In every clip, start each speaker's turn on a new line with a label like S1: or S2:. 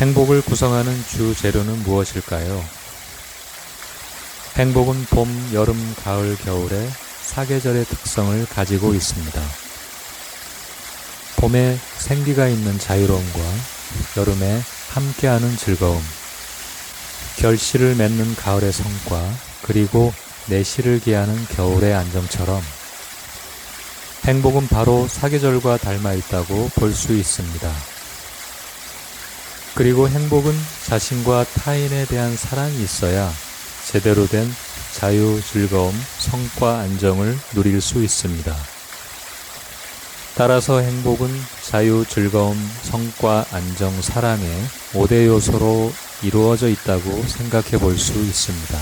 S1: 행복을 구성하는 주 재료는 무엇일까요? 행복은 봄, 여름, 가을, 겨울의 사계절의 특성을 가지고 있습니다. 봄에 생기가 있는 자유로움과 여름에 함께하는 즐거움, 결실을 맺는 가을의 성과, 그리고 내실을 기하는 겨울의 안정처럼 행복은 바로 사계절과 닮아 있다고 볼 수 있습니다. 그리고 행복은 자신과 타인에 대한 사랑이 있어야 제대로 된 자유, 즐거움, 성과, 안정을 누릴 수 있습니다. 따라서 행복은 자유, 즐거움, 성과, 안정, 사랑의 5대 요소로 이루어져 있다고 생각해 볼 수 있습니다.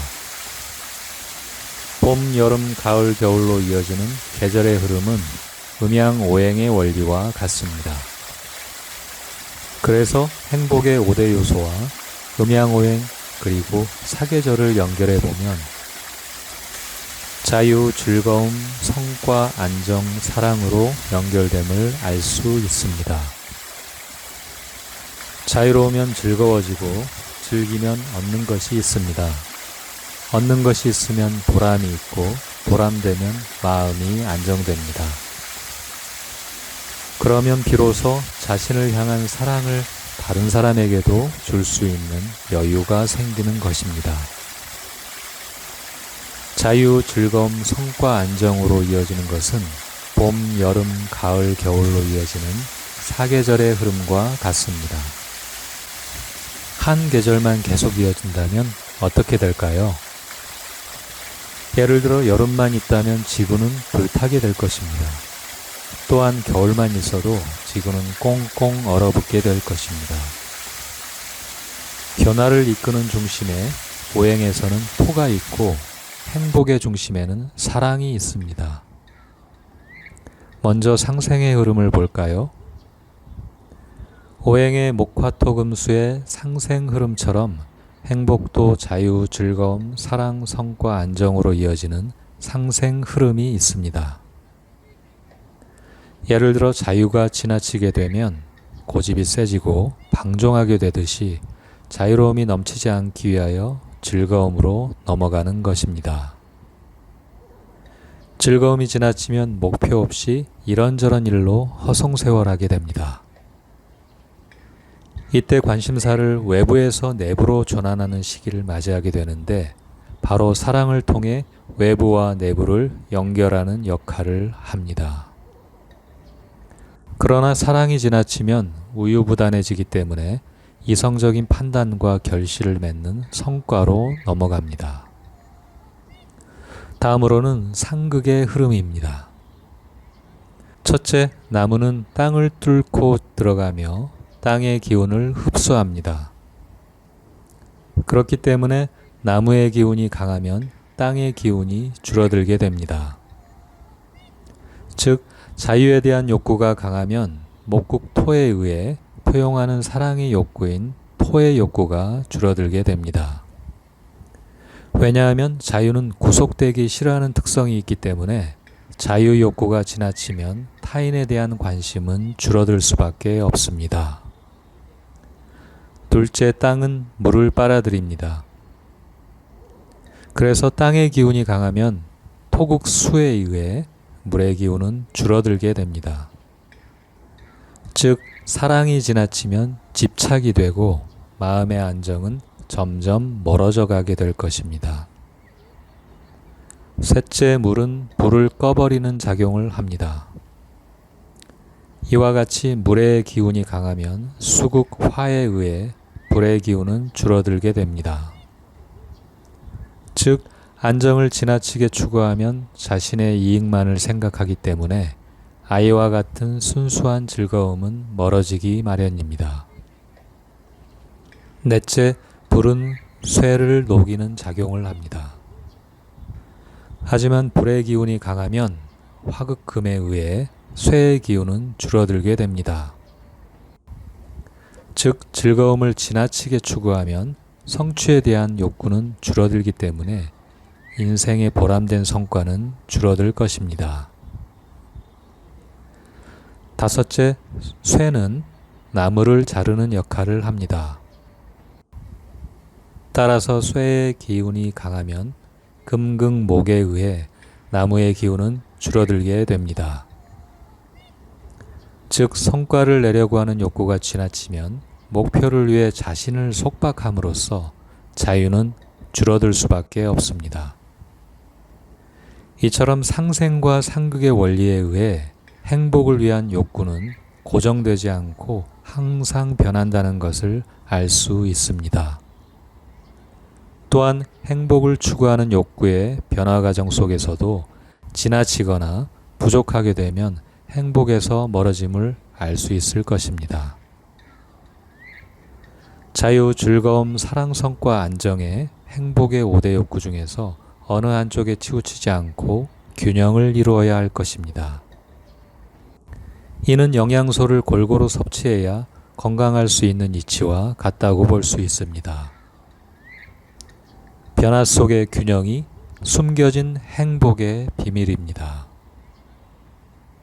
S1: 봄, 여름, 가을, 겨울로 이어지는 계절의 흐름은 음양오행의 원리와 같습니다. 그래서 행복의 5대 요소와 음양오행 그리고 사계절을 연결해 보면 자유, 즐거움, 성과, 안정, 사랑으로 연결됨을 알 수 있습니다. 자유로우면 즐거워지고 즐기면 얻는 것이 있습니다. 얻는 것이 있으면 보람이 있고 보람되면 마음이 안정됩니다. 그러면 비로소 자신을 향한 사랑을 다른 사람에게도 줄 수 있는 여유가 생기는 것입니다. 자유, 즐거움, 성과, 안정으로 이어지는 것은 봄, 여름, 가을, 겨울로 이어지는 사계절의 흐름과 같습니다. 한 계절만 계속 이어진다면 어떻게 될까요? 예를 들어 여름만 있다면 지구는 불타게 될 것입니다. 또한 겨울만 있어도 지구는 꽁꽁 얼어붙게 될 것입니다. 변화를 이끄는 중심에 오행에서는 토가 있고 행복의 중심에는 사랑이 있습니다. 먼저 상생의 흐름을 볼까요? 오행의 목화토금수의 상생 흐름처럼 행복도 자유, 즐거움, 사랑, 성과, 안정으로 이어지는 상생 흐름이 있습니다. 예를 들어 자유가 지나치게 되면 고집이 세지고 방종하게 되듯이 자유로움이 넘치지 않기 위하여 즐거움으로 넘어가는 것입니다. 즐거움이 지나치면 목표 없이 이런저런 일로 허송세월하게 됩니다. 이때 관심사를 외부에서 내부로 전환하는 시기를 맞이하게 되는데 바로 사랑을 통해 외부와 내부를 연결하는 역할을 합니다. 그러나 사랑이 지나치면 우유부단해지기 때문에 이성적인 판단과 결실을 맺는 성과로 넘어갑니다. 다음으로는 상극의 흐름입니다. 첫째, 나무는 땅을 뚫고 들어가며 땅의 기운을 흡수합니다. 그렇기 때문에 나무의 기운이 강하면 땅의 기운이 줄어들게 됩니다. 즉, 자유에 대한 욕구가 강하면 목국 토에 의해 포용하는 사랑의 욕구인 토의 욕구가 줄어들게 됩니다. 왜냐하면 자유는 구속되기 싫어하는 특성이 있기 때문에 자유 욕구가 지나치면 타인에 대한 관심은 줄어들 수밖에 없습니다. 둘째, 땅은 물을 빨아들입니다. 그래서 땅의 기운이 강하면 토국 수에 의해 물의 기운은 줄어들게 됩니다. 즉, 사랑이 지나치면 집착이 되고 마음의 안정은 점점 멀어져 가게 될 것입니다. 셋째, 물은 불을 꺼버리는 작용을 합니다. 이와 같이 물의 기운이 강하면 수국 화에 의해 불의 기운은 줄어들게 됩니다. 즉, 안정을 지나치게 추구하면 자신의 이익만을 생각하기 때문에 아이와 같은 순수한 즐거움은 멀어지기 마련입니다. 넷째, 불은 쇠를 녹이는 작용을 합니다. 하지만 불의 기운이 강하면 화극금에 의해 쇠의 기운은 줄어들게 됩니다. 즉, 즐거움을 지나치게 추구하면 성취에 대한 욕구는 줄어들기 때문에 인생의 보람된 성과는 줄어들 것입니다. 다섯째, 쇠는 나무를 자르는 역할을 합니다. 따라서 쇠의 기운이 강하면 금극목에 의해 나무의 기운은 줄어들게 됩니다. 즉 성과를 내려고 하는 욕구가 지나치면 목표를 위해 자신을 속박함으로써 자유는 줄어들 수밖에 없습니다. 이처럼 상생과 상극의 원리에 의해 행복을 위한 욕구는 고정되지 않고 항상 변한다는 것을 알 수 있습니다. 또한 행복을 추구하는 욕구의 변화 과정 속에서도 지나치거나 부족하게 되면 행복에서 멀어짐을 알 수 있을 것입니다. 자유, 즐거움, 사랑, 성과, 안정의 행복의 5대 욕구 중에서 어느 한쪽에 치우치지 않고 균형을 이루어야 할 것입니다. 이는 영양소를 골고루 섭취해야 건강할 수 있는 이치와 같다고 볼 수 있습니다. 변화 속의 균형이 숨겨진 행복의 비밀입니다.